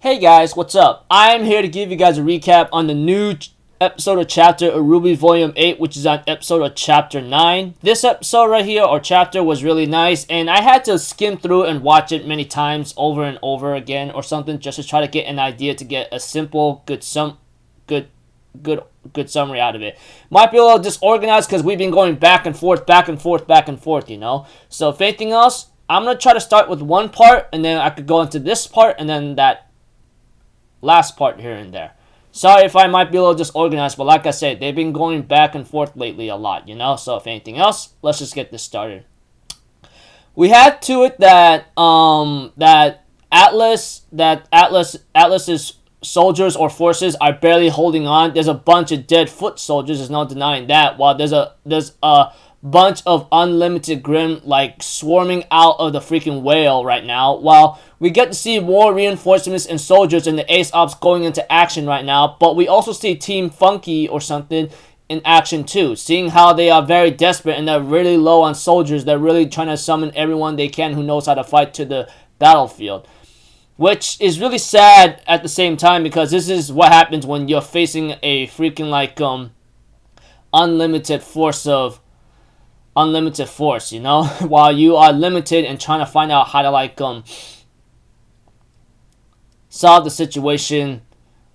Hey guys, what's up? I'm here to give you guys a recap on the new episode of Chapter RWBY Volume 8, which is on episode of Chapter 9. This episode right here, or chapter, was really nice, and I had to skim through and watch it many times over and over again or something just to try to get an idea to get a simple, good summary out of it. Might be a little disorganized because we've been going back and forth, you know? So if anything else, I'm going to try to start with one part, and then I could go into this part, and then that last part here and there. Sorry if I might be a little disorganized, but like I said, they've been going back and forth lately a lot, you know? So if anything else, let's just get this started. We had to it that Atlas's soldiers or forces are barely holding on. There's a bunch of dead foot soldiers, there's no denying that, while there's a bunch of unlimited Grimm like swarming out of the freaking whale right now, while we get to see more reinforcements and soldiers and the Ace Ops going into action right now. But we also see Team Funky or something in action too, seeing how they are very desperate and they're really low on soldiers. They're really trying to summon everyone they can who knows how to fight to the battlefield, which is really sad at the same time, because this is what happens when you're facing a freaking like unlimited force, you know, while you are limited and trying to find out how to like solve the situation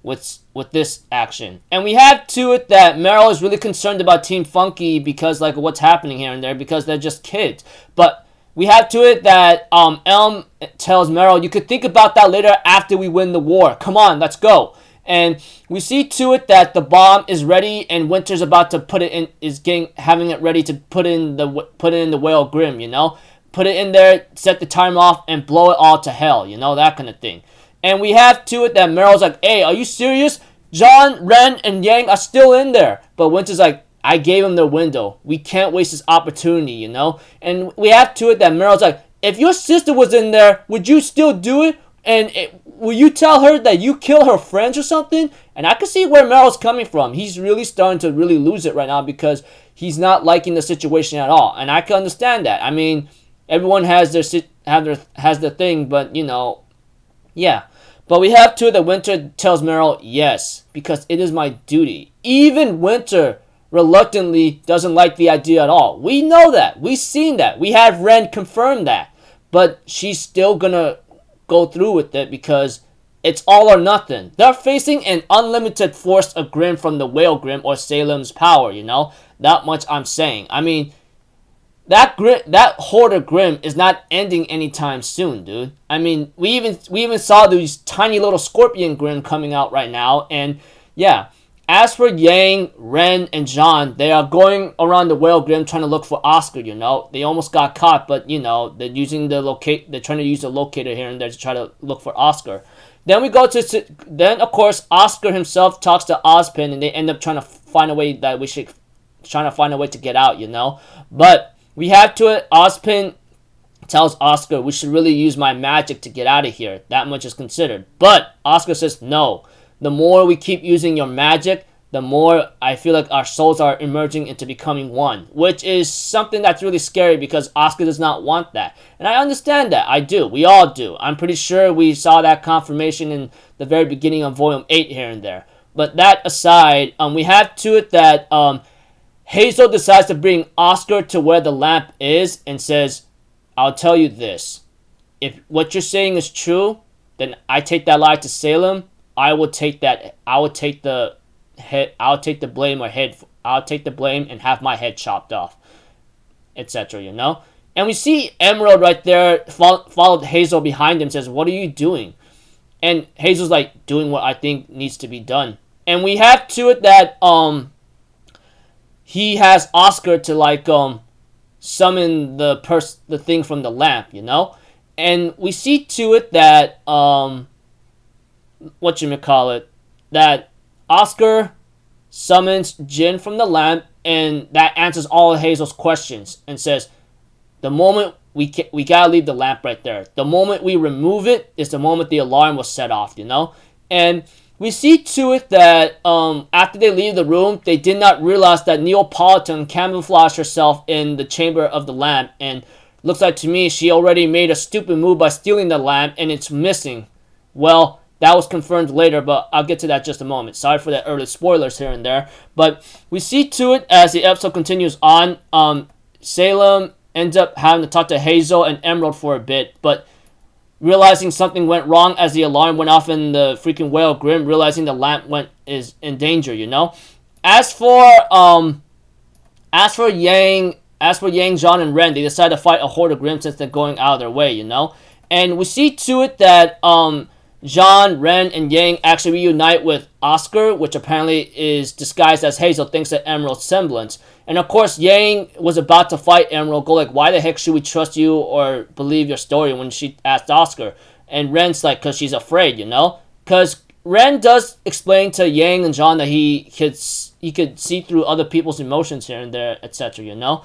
with this action. And we have to it that Meryl is really concerned about Team Funky because like what's happening here and there, because they're just kids. But we have to it that Elm tells Meryl, you could think about that later after we win the war. Come on, let's go. And we see to it that the bomb is ready, and Winter's about to put it in, having it ready to put in the whale Grimm, you know, put it in there, set the timer off, and blow it all to hell, you know, that kind of thing. And we have to it that Meryl's like, hey, are you serious? John, Ren, and Yang are still in there. But Winter's like, I gave him the window. We can't waste this opportunity, you know. And we have to it that Meryl's like, if your sister was in there, would you still do it? And will you tell her that you kill her friends or something? And I can see where Meryl's coming from. He's really starting to really lose it right now because he's not liking the situation at all. And I can understand that. I mean, everyone has their thing, but you know, yeah. But we have to that Winter tells Meryl, yes, because it is my duty. Even Winter reluctantly doesn't like the idea at all. We know that. We've seen that. We have Ren confirm that. But she's still gonna go through with it because it's all or nothing. They're facing an unlimited force of Grimm from the whale Grimm or Salem's power, you know? That much I'm saying. I mean, that horde of Grimm is not ending anytime soon, dude. I mean, we even saw these tiny little scorpion Grimm coming out right now, and yeah. As for Yang, Ren, and John, they are going around the whale Grimm trying to look for Oscar, you know. They almost got caught, but, you know, they're trying to use the locator here and there to try to look for Oscar. Then we go to, then, of course, Oscar himself talks to Ozpin, and they end up trying to find a way to get out, you know. But we have to it, Ozpin tells Oscar, we should really use my magic to get out of here. That much is considered. But Oscar says, no. The more we keep using your magic, the more I feel like our souls are emerging into becoming one. Which is something that's really scary because Oscar does not want that. And I understand that. I do. We all do. I'm pretty sure we saw that confirmation in the very beginning of Volume 8 here and there. But that aside, we have to it that Hazel decides to bring Oscar to where the lamp is and says, I'll tell you this. If what you're saying is true, then I take that lie to Salem. I'll take the blame and have my head chopped off, etc., you know. And we see Emerald right there followed Hazel behind him, says, what are you doing? And Hazel's like, doing what I think needs to be done. And we have to it that he has Oscar to like summon the thing from the lamp, you know. And we see to it that that Oscar summons Jin from the lamp, and that answers all of Hazel's questions and says, the moment we gotta leave the lamp right there. The moment we remove it is the moment the alarm was set off, you know? And we see to it that after they leave the room, they did not realize that Neapolitan camouflaged herself in the chamber of the lamp, and looks like to me she already made a stupid move by stealing the lamp and it's missing. Well, That was confirmed later, but I'll get to that in just a moment. Sorry for that early spoilers here and there. But we see to it as the episode continues on. Salem ends up having to talk to Hazel and Emerald for a bit, but realizing something went wrong as the alarm went off in the freaking Whale Grim, realizing the lamp is in danger, you know? As for Yang, John, and Ren, they decide to fight a horde of Grimm since they're going out of their way, you know? And we see to it that John, Ren, and Yang actually reunite with Oscar, which apparently is disguised as Hazel, thanks to Emerald's semblance. And of course, Yang was about to fight Emerald, go like, why the heck should we trust you or believe your story, when she asked Oscar. And Ren's like, because she's afraid, you know? Because Ren does explain to Yang and John that he could see through other people's emotions here and there, etc., you know?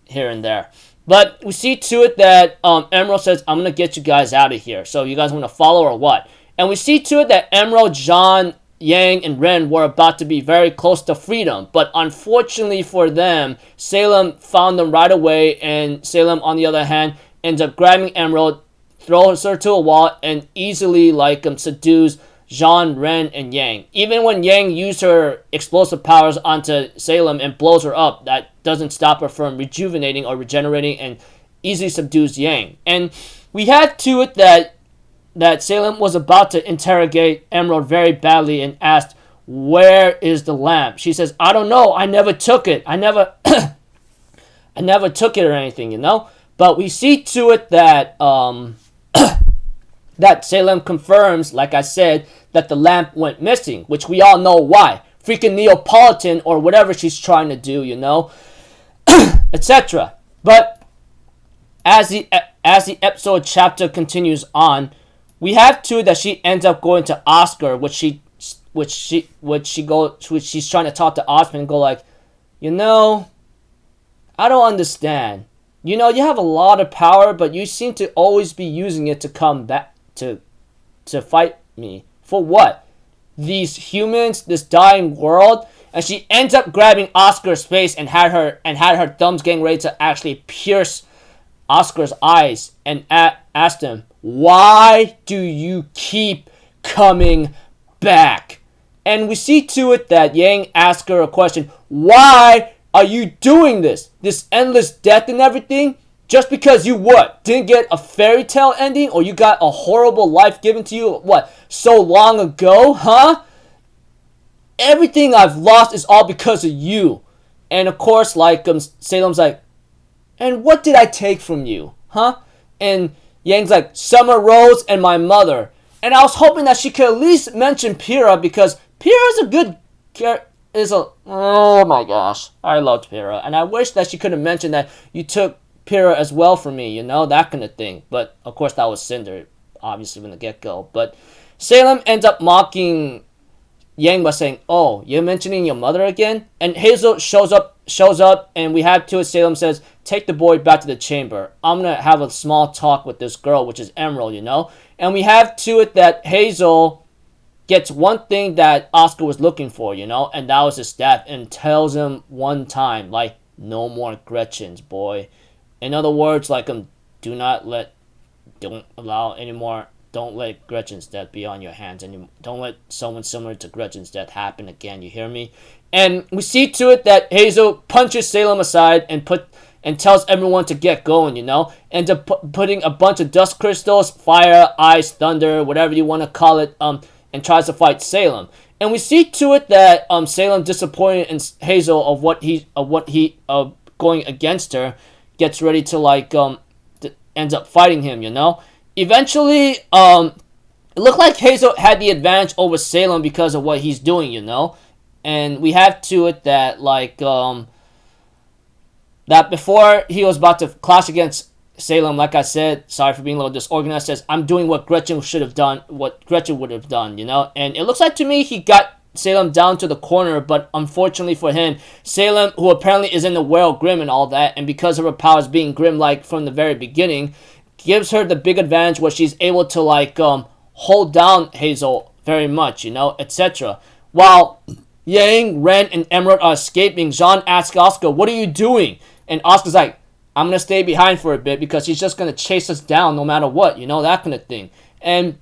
Here and there. But we see to it that Emerald says, I'm going to get you guys out of here. So you guys want to follow or what? And we see to it that Emerald, John, Yang, and Ren were about to be very close to freedom. But unfortunately for them, Salem found them right away. And Salem, on the other hand, ends up grabbing Emerald, throws her to a wall, and easily seduces John, Ren, and Yang. Even when Yang used her explosive powers onto Salem and blows her up, that doesn't stop her from rejuvenating or regenerating and easily subdues Yang. And we had to it that Salem was about to interrogate Emerald very badly and asked, where is the lamp? She says, I don't know. I never took it. I never took it or anything, you know? But we see to it that that Salem confirms, like I said, that the lamp went missing, which we all know why. Freaking Neapolitan or whatever she's trying to do, you know, etc. But as the episode chapter continues on, we have two that she ends up going to Oscar, which she's trying to talk to Oscar and go like, you know, I don't understand. You know, you have a lot of power, but you seem to always be using it to come back to fight me. For what? These humans, this dying world? And she ends up grabbing Oscar's face and had her thumbs getting ready to actually pierce Oscar's eyes and asked him, why do you keep coming back? And we see to it that Yang asks her a question, why are you doing this? This endless death and everything? Just because you what? Didn't get a fairy tale ending? Or you got a horrible life given to you, what, so long ago? Huh? Everything I've lost is all because of you. And of course, Salem's like, and what did I take from you? Huh? And Yang's like, Summer Rose and my mother. And I was hoping that she could at least mention Pyrrha, because Pyrrha's a good character. Oh my gosh. I loved Pyrrha. And I wish that she could have mentioned that you took Pyrrha as well for me, you know, that kind of thing. But of course that was Cinder, obviously, from the get-go. But Salem ends up mocking Yang by saying, oh, you're mentioning your mother again? And Hazel shows up, and we have to it. Salem says, take the boy back to the chamber. I'm going to have a small talk with this girl, which is Emerald, you know? And we have to it that Hazel gets one thing that Oscar was looking for, you know? And that was his staff, and tells him one time, like, no more Gretchens, boy. In other words, don't let Gretchen's death be on your hands anymore. Don't let someone similar to Gretchen's death happen again, you hear me? And we see to it that Hazel punches Salem aside and tells everyone to get going, you know? And putting a bunch of dust crystals, fire, ice, thunder, whatever you want to call it, and tries to fight Salem. And we see to it that Salem, disappointed in Hazel of what he going against her, gets ready to ends up fighting him, you know? Eventually, it looked like Hazel had the advantage over Salem because of what he's doing, you know? And we have to it that, that before he was about to clash against Salem, like I said, sorry for being a little disorganized, says, I'm doing what Gretchen would have done, you know? And it looks like to me he got Salem down to the corner, but unfortunately for him, Salem, who apparently is in the world Grim and all that, and because of her powers being Grim-like from the very beginning, gives her the big advantage where she's able to hold down Hazel very much, you know, etc. While Yang, Ren, and Emerald are escaping, Jean asks Oscar, what are you doing? And Oscar's like, I'm going to stay behind for a bit because he's just going to chase us down no matter what, you know, that kind of thing. And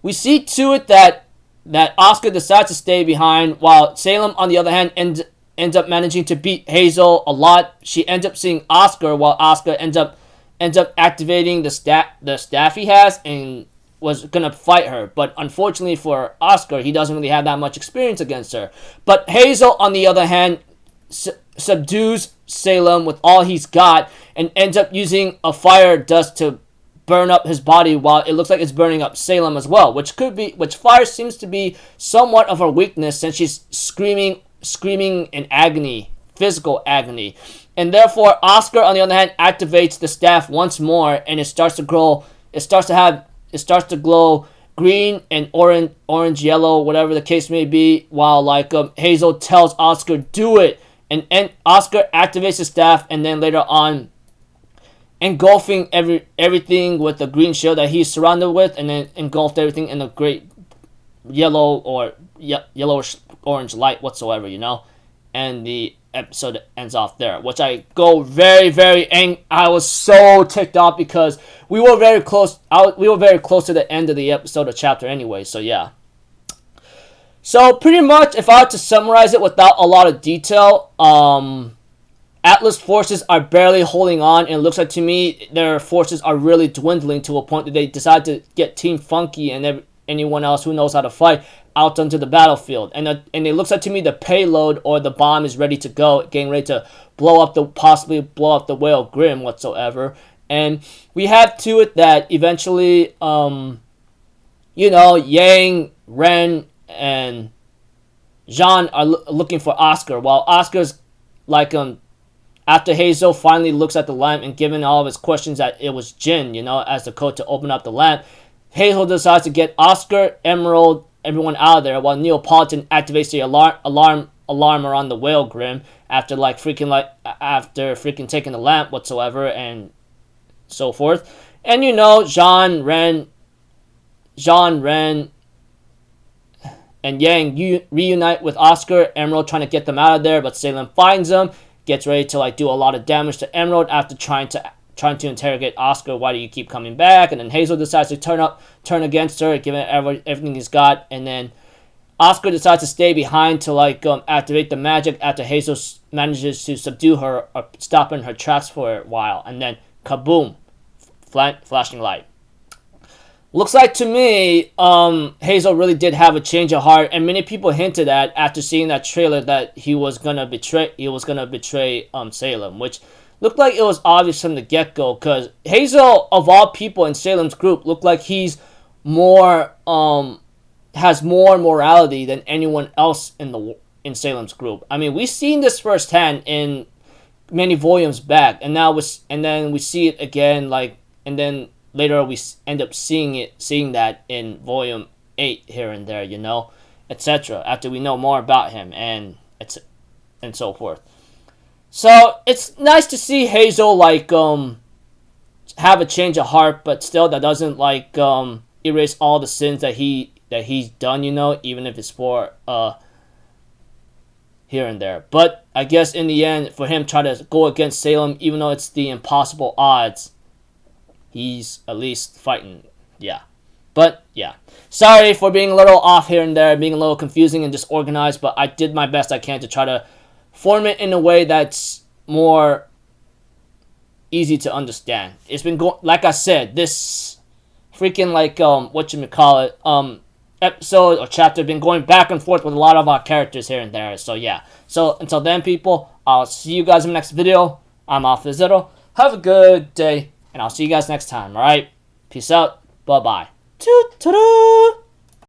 we see to it that Asuka decides to stay behind, while Salem, on the other hand, ends up managing to beat Hazel a lot. She ends up seeing Asuka, while Asuka ends up activating the staff he has and was gonna fight her. But unfortunately for Asuka, he doesn't really have that much experience against her. But Hazel, on the other hand, subdues Salem with all he's got and ends up using a fire dust to burn up his body, while it looks like it's burning up Salem as well, which fire seems to be somewhat of her weakness, since she's screaming in agony, physical agony. And therefore Asuka, on the other hand, activates the staff once more, and it starts to glow green and orange, yellow, whatever the case may be, while Hazel tells Asuka, do it, and Asuka activates the staff, and then later on engulfing everything with the green shield that he's surrounded with, and then engulfed everything in a great yellow or yellowish orange light whatsoever, and the episode ends off there, which I go very, very angry. I was so ticked off because we were very close. We were very close to the end of the episode or chapter anyway. So yeah. So pretty much, if I were to summarize it without a lot of detail, Atlas forces are barely holding on, and it looks like to me their forces are really dwindling to a point that they decide to get Team Funky and anyone else who knows how to fight out onto the battlefield. And it looks like to me the payload or the bomb is ready to go, getting ready to possibly blow up the Whale Grim whatsoever. And we have to it that eventually, Yang, Ren, and Jean are looking for Oscar, while Oscar's after Hazel finally looks at the lamp and given all of his questions that it was Jin, as the code to open up the lamp, Hazel decides to get Oscar, Emerald, everyone out of there, while Neapolitan activates the alarm around the Whale Grim after freaking taking the lamp whatsoever and so forth. And Jean, Ren, and Yang reunite with Oscar, Emerald trying to get them out of there, but Salem finds them, gets ready to do a lot of damage to Emerald after trying to interrogate Oscar. Why do you keep coming back? And then Hazel decides to turn against her, giving everything he's got. And then Oscar decides to stay behind to activate the magic after Hazel manages to subdue her or stop in her tracks for a while. And then kaboom, flashing light. Looks like to me, Hazel really did have a change of heart, and many people hinted at after seeing that trailer that he was gonna betray Salem, which looked like it was obvious from the get-go, because Hazel, of all people in Salem's group, looked like he's more has more morality than anyone else in Salem's group. I mean, we've seen this firsthand in many volumes back, and then we see it again, and then later we end up seeing that in volume 8 here and there, etc. After we know more about him and so forth. So it's nice to see Hazel have a change of heart, but still that doesn't erase all the sins that he's done, even if it's for here and there. But I guess in the end, for him try to go against Salem, even though it's the impossible odds, he's at least fighting. Yeah. But yeah, sorry for being a little off here and there, being a little confusing and disorganized, but I did my best I can to try to form it in a way that's more easy to understand. It's been going, like I said, this freaking episode or chapter been going back and forth with a lot of our characters here and there. So yeah. So until then, people, I'll see you guys in the next video. I'm off the Zero. Have a good day, and I'll see you guys next time. All right. Peace out. Bye bye. Ta-da!